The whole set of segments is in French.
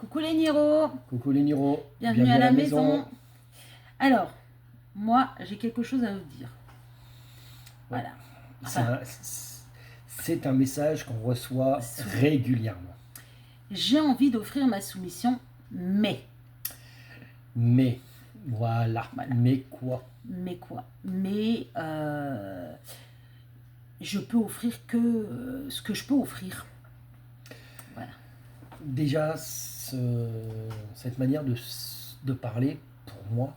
Coucou les Niro, Coucou les Niro, bienvenue à la maison. Alors, moi, j'ai quelque chose à vous dire. Ouais. Voilà. C'est un message qu'on reçoit régulièrement. J'ai envie d'offrir ma soumission, mais. Mais, voilà. Mais quoi? Mais quoi? Mais je peux offrir que ce que je peux offrir. Voilà. Déjà, cette manière de parler, pour moi,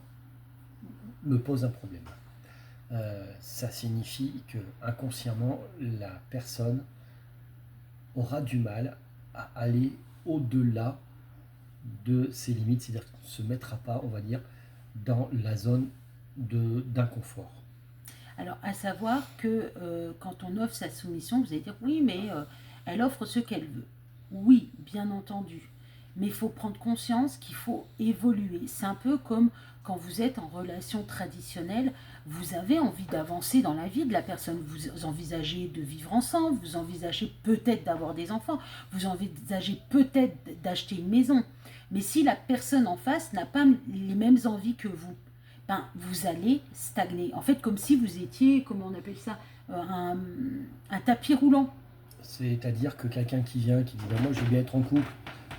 me pose un problème. Ça signifie que inconsciemment, la personne aura du mal à aller au-delà de ses limites, c'est-à-dire qu'on ne se mettra pas, on va dire, dans la zone d'inconfort. Alors, à savoir que quand on offre sa soumission, vous allez dire oui, mais elle offre ce qu'elle veut. Oui, bien entendu. Mais il faut prendre conscience qu'il faut évoluer. C'est un peu comme quand vous êtes en relation traditionnelle, vous avez envie d'avancer dans la vie de la personne. Vous envisagez de vivre ensemble, vous envisagez peut-être d'avoir des enfants, vous envisagez peut-être d'acheter une maison. Mais si la personne en face n'a pas les mêmes envies que vous, ben, vous allez stagner. En fait, comme si vous étiez, comment on appelle ça, un tapis roulant. C'est-à-dire que quelqu'un qui vient, qui dit ben moi je vais bien être en couple,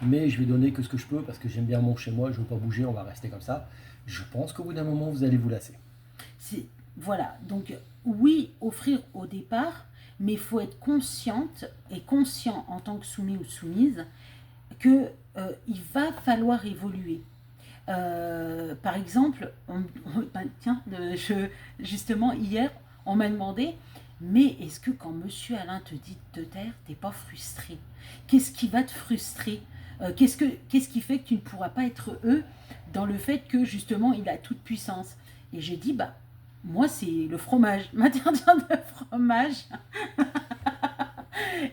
mais je vais donner que ce que je peux parce que j'aime bien mon chez moi, je ne veux pas bouger, on va rester comme ça. Je pense qu'au bout d'un moment, vous allez vous lasser. Voilà, donc oui, offrir au départ, mais il faut être consciente et conscient en tant que soumis ou soumise qu'il va falloir évoluer. Par exemple, justement, hier, on m'a demandé, mais est-ce que quand Monsieur Alain te dit de te taire, t'es pas frustré? Qu'est-ce qui va te frustrer? Qu'est-ce qui fait que tu ne pourras pas être eux dans le fait que justement il a toute puissance? Et j'ai dit, bah, moi c'est le fromage, m'interdire de fromage,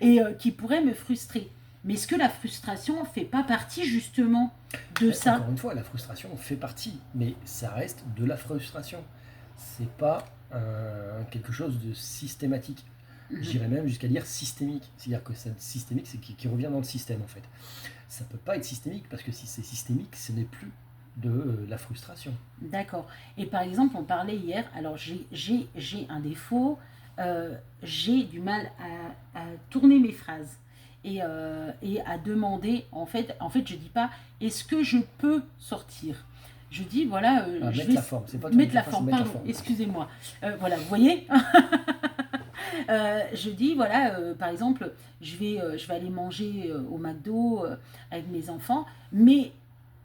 et qui pourrait me frustrer. Mais est-ce que la frustration ne fait pas partie justement de ça? Encore une fois, la frustration fait partie, mais ça reste de la frustration. C'est pas quelque chose de systématique. J'irais même jusqu'à dire systémique. C'est-à-dire que c'est systémique, c'est qui revient dans le système en fait. Ça peut pas être systémique parce que si c'est systémique, ce n'est plus de la frustration. D'accord. Et par exemple, on parlait hier, alors j'ai un défaut, j'ai du mal à tourner mes phrases et à demander, en fait je dis pas, est-ce que je peux sortir? Je dis, voilà, je mettre vais la forme, c'est pas mettre la c'est forme, mettre la pardon, forme. excusez-moi. Voilà, vous voyez. Je dis, voilà, par exemple, je vais aller manger au McDo avec mes enfants, mais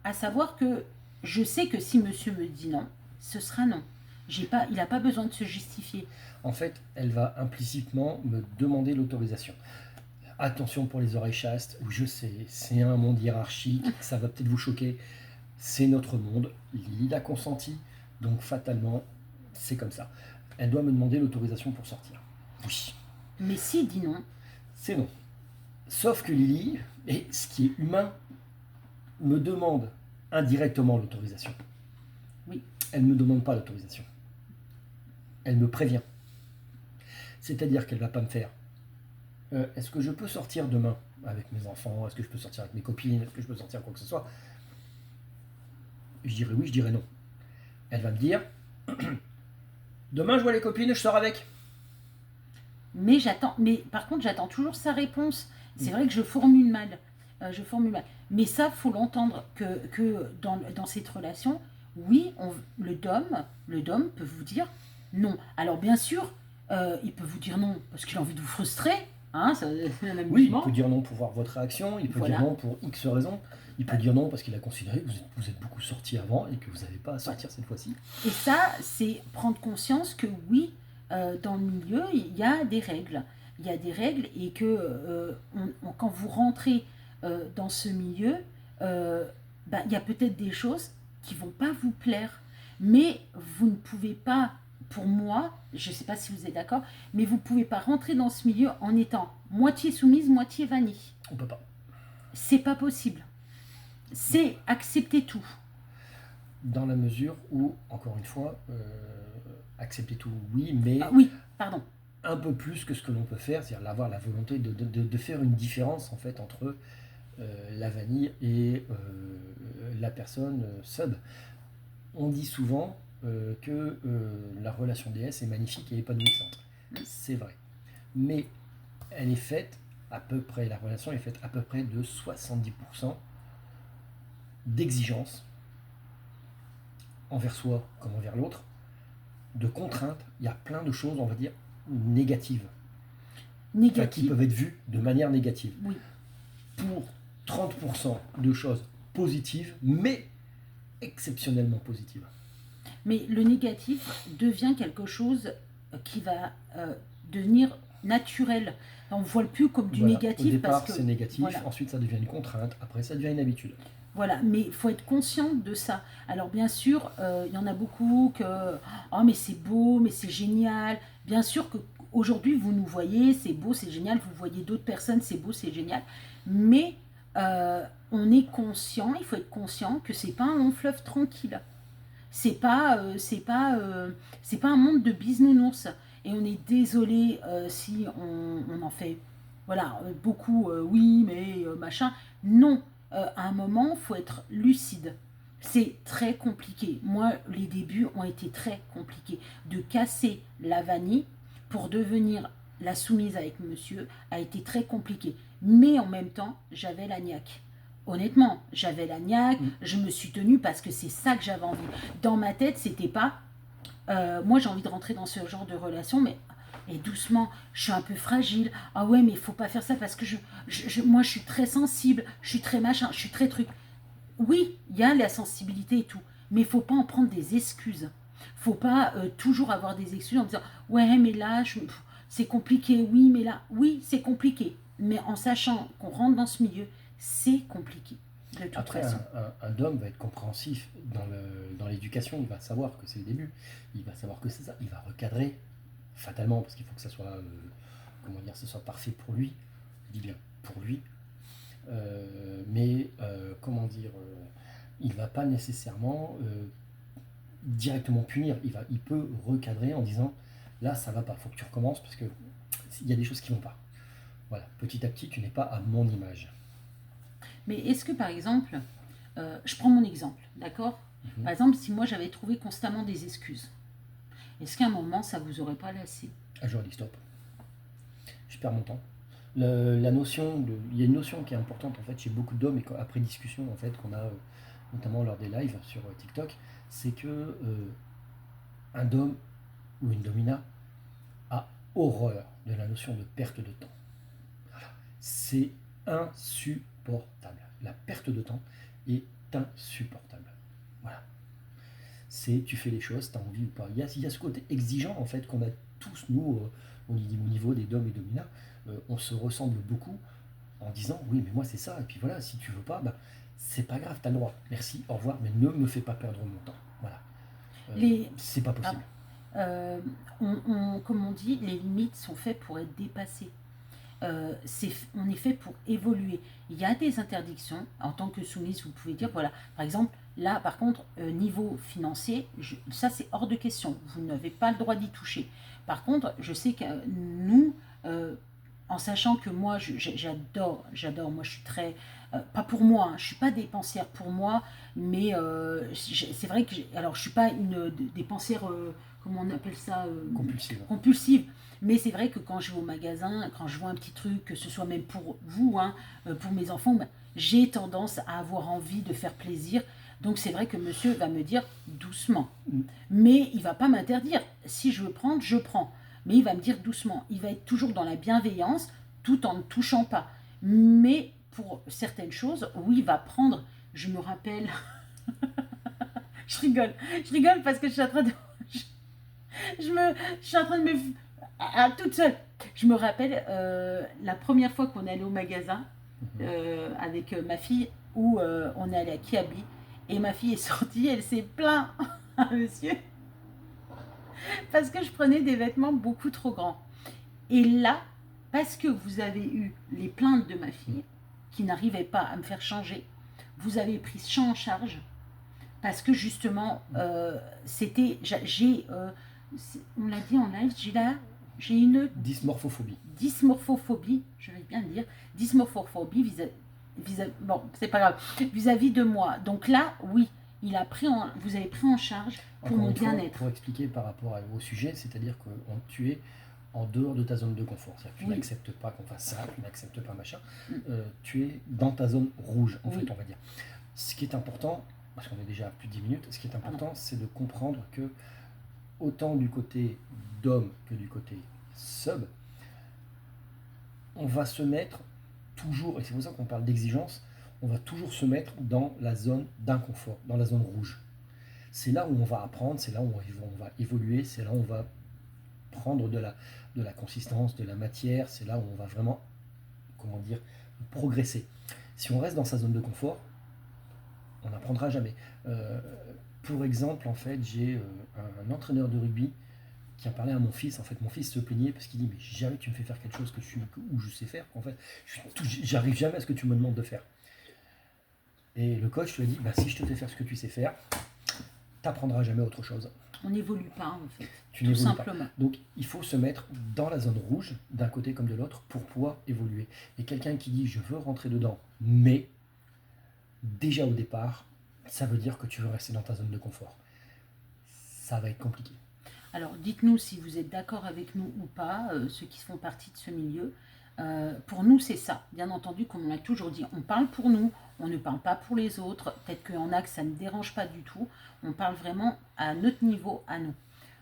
à savoir que je sais que si monsieur me dit non, ce sera non. Il n'a pas besoin de se justifier. En fait, elle va implicitement me demander l'autorisation. Attention pour les oreilles chastes, je sais, c'est un monde hiérarchique, ça va peut-être vous choquer, c'est notre monde, il a consenti, donc fatalement, c'est comme ça. Elle doit me demander l'autorisation pour sortir. Oui. Mais s'il dit non, c'est non. Sauf que Lily, et ce qui est humain, me demande indirectement l'autorisation. Oui. Elle ne me demande pas l'autorisation. Elle me prévient. C'est-à-dire qu'elle ne va pas me faire est-ce que je peux sortir demain avec mes enfants? Est-ce que je peux sortir avec mes copines? Est-ce que je peux sortir quoi que ce soit? Je dirais oui, je dirais non. Elle va me dire demain je vois les copines, je sors avec. Mais par contre, j'attends toujours sa réponse. C'est vrai que je formule mal. Mais ça, faut l'entendre que dans cette relation, oui, le dom peut vous dire non. Alors bien sûr, il peut vous dire non parce qu'il a envie de vous frustrer. Hein, c'est un amusement. Oui, il peut dire non pour voir votre réaction, il peut Voilà. dire non pour X raisons, il peut dire non parce qu'il a considéré que vous êtes beaucoup sortis avant et que vous n'avez pas à sortir cette fois-ci. Et ça, c'est prendre conscience que oui, dans le milieu, il y a des règles. Il y a des règles et que quand vous rentrez dans ce milieu, il y a peut-être des choses qui vont pas vous plaire. Mais vous ne pouvez pas, pour moi, je ne sais pas si vous êtes d'accord, mais vous ne pouvez pas rentrer dans ce milieu en étant moitié soumise, moitié vanille. On peut pas. C'est pas possible. C'est accepter tout. Dans la mesure où, encore une fois, accepter tout, oui, mais oui, pardon. Un peu plus que ce que l'on peut faire, c'est-à-dire avoir la volonté de faire une différence en fait entre la vanille et la personne sub. On dit souvent que la relation déesse est magnifique et épanouissante. C'est vrai. Mais elle est faite la relation est faite à peu près de 70% d'exigence envers soi comme envers l'autre, de contraintes. Il y a plein de choses, on va dire, négatives. Enfin, qui peuvent être vues de manière négative. Oui. Pour 30% de choses positives, mais exceptionnellement positives. Mais le négatif devient quelque chose qui va devenir naturel. On ne voit plus comme du négatif. Au départ, parce que c'est négatif, ensuite ça devient une contrainte, après ça devient une habitude. Voilà, mais il faut être conscient de ça. Alors bien sûr, il y en a beaucoup que « Oh mais c'est beau, mais c'est génial ». Bien sûr qu'aujourd'hui, vous nous voyez, c'est beau, c'est génial. Vous voyez d'autres personnes, c'est beau, c'est génial. Mais on est conscient, il faut être conscient que c'est pas un long fleuve tranquille. C'est pas un monde de bisounours. Et on est désolé si on en fait beaucoup, oui, mais machin. Non, à un moment, il faut être lucide. C'est très compliqué. Moi, les débuts ont été très compliqués. De casser la vanille pour devenir la soumise avec monsieur a été très compliqué. Mais en même temps, j'avais la niaque. Honnêtement, j'avais la niaque, je me suis tenue parce que c'est ça que j'avais envie. Dans ma tête, c'était pas moi j'ai envie de rentrer dans ce genre de relation, mais et doucement, je suis un peu fragile. Ah ouais, mais il faut pas faire ça parce que moi je suis très sensible, je suis très machin, je suis très truc. Oui, il y a la sensibilité et tout, mais il faut pas en prendre des excuses. Faut pas toujours avoir des excuses en disant ouais, mais là c'est compliqué, oui, mais là, oui, c'est compliqué. Mais en sachant qu'on rentre dans ce milieu, c'est compliqué. De toute Après, façon. un homme va être compréhensif dans l'éducation, il va savoir que c'est le début, il va savoir que c'est ça, il va recadrer fatalement, parce qu'il faut que ça soit, ça soit parfait pour lui, je dis bien pour lui, mais il va pas nécessairement directement punir, il peut recadrer en disant là ça va pas, faut que tu recommences parce que il y a des choses qui vont pas. Voilà, petit à petit, tu n'es pas à mon image. Mais est-ce que par exemple, je prends mon exemple, d'accord? Par exemple, si moi j'avais trouvé constamment des excuses, est-ce qu'à un moment ça vous aurait pas lassé? J'aurais dit stop. Je perds mon temps. Il y a une notion qui est importante en fait chez beaucoup d'hommes et après discussion en fait qu'on a notamment lors des lives sur TikTok, c'est que un dom ou une domina a horreur de la notion de perte de temps. Voilà. C'est insupportable. La perte de temps est insupportable. Voilà. Tu fais les choses, tu as envie ou pas. Il y a ce côté exigeant en fait qu'on a tous nous au niveau des doms et dominas. On se ressemble beaucoup en disant oui mais moi c'est ça et puis voilà, si tu veux pas c'est pas grave, t'as le droit, merci, au revoir, mais ne me fais pas perdre mon temps. Voilà. C'est pas possible. Comme on dit, les limites sont faites pour être dépassées. On est fait pour évoluer. Il y a des interdictions. En tant que soumise, vous pouvez dire, voilà, par exemple, là, par contre, niveau financier, ça, c'est hors de question. Vous n'avez pas le droit d'y toucher. Par contre, je sais que nous, en sachant que moi, j'adore, moi, je suis très... pas pour moi, hein, je ne suis pas dépensière pour moi, mais c'est vrai que... alors, je ne suis pas une dépensière, comment on appelle ça compulsive. Mais c'est vrai que quand je vais au magasin, quand je vois un petit truc, que ce soit même pour vous, hein, pour mes enfants, j'ai tendance à avoir envie de faire plaisir. Donc c'est vrai que monsieur va me dire doucement. Mais il ne va pas m'interdire. Si je veux prendre, je prends. Mais il va me dire doucement. Il va être toujours dans la bienveillance tout en ne touchant pas. Mais pour certaines choses, oui, il va prendre. Je me rappelle... je rigole parce que je suis en train de... je suis en train de me... toute seule. Je me rappelle la première fois qu'on est allé au magasin avec ma fille, où on est allé à Kiabi, et ma fille est sortie, elle s'est plainte à monsieur parce que je prenais des vêtements beaucoup trop grands. Et là, parce que vous avez eu les plaintes de ma fille, qui n'arrivait pas à me faire changer, vous avez pris ça en charge, parce que justement, c'était... on l'a dit en live, j'ai une dysmorphophobie. Dysmorphophobie, je vais bien le dire, dysmorphophobie bon, c'est pas grave, vis-à-vis de moi. Donc là, oui, vous avez pris en charge pour Encore mon une fois, bien-être. pour expliquer par rapport au sujet, c'est-à-dire que tu es en dehors de ta zone de confort. C'est-à-dire que tu Oui. n'acceptes pas qu'on fasse ça, tu n'acceptes pas machin. Mm. Tu es dans ta zone rouge, en Oui. fait, on va dire. Ce qui est important, parce qu'on est déjà à plus de 10 minutes, ce qui est important, c'est de comprendre que autant du côté d'homme que du côté sub, on va se mettre toujours, et c'est pour ça qu'on parle d'exigence, on va toujours se mettre dans la zone d'inconfort, dans la zone rouge. C'est là où on va apprendre, c'est là où on va évoluer, c'est là où on va prendre de la consistance, de la matière, c'est là où on va vraiment, comment dire, progresser. Si on reste dans sa zone de confort, on n'apprendra jamais. Pour exemple, en fait, j'ai un entraîneur de rugby qui a parlé à mon fils. En fait, mon fils se plaignait parce qu'il dit mais jamais tu me fais faire quelque chose où je sais faire. En fait, j'arrive jamais à ce que tu me demandes de faire. Et le coach lui a dit bah, si je te fais faire ce que tu sais faire, t'apprendras jamais autre chose. On n'évolue pas en fait. Tu tout n'évolues simplement. pas. Donc il faut se mettre dans la zone rouge d'un côté comme de l'autre pour pouvoir évoluer. Et quelqu'un qui dit je veux rentrer dedans, mais déjà au départ, ça veut dire que tu veux rester dans ta zone de confort. Ça va être compliqué. Alors dites-nous si vous êtes d'accord avec nous ou pas, ceux qui font partie de ce milieu. Pour nous, c'est ça. Bien entendu, comme on l'a toujours dit, on parle pour nous, on ne parle pas pour les autres. Peut-être qu'il y en a que ça ne dérange pas du tout. On parle vraiment à notre niveau, à nous.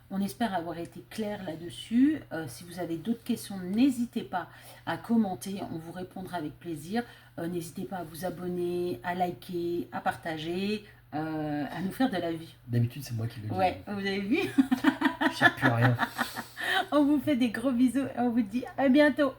On espère avoir été clair là-dessus. Si vous avez d'autres questions, n'hésitez pas à commenter. On vous répondra avec plaisir. N'hésitez pas à vous abonner, à liker, à partager, à nous faire de la vie. D'habitude, c'est moi qui le dis. Ouais, vous avez vu? Je ne sais plus rien. On vous fait des gros bisous et on vous dit à bientôt.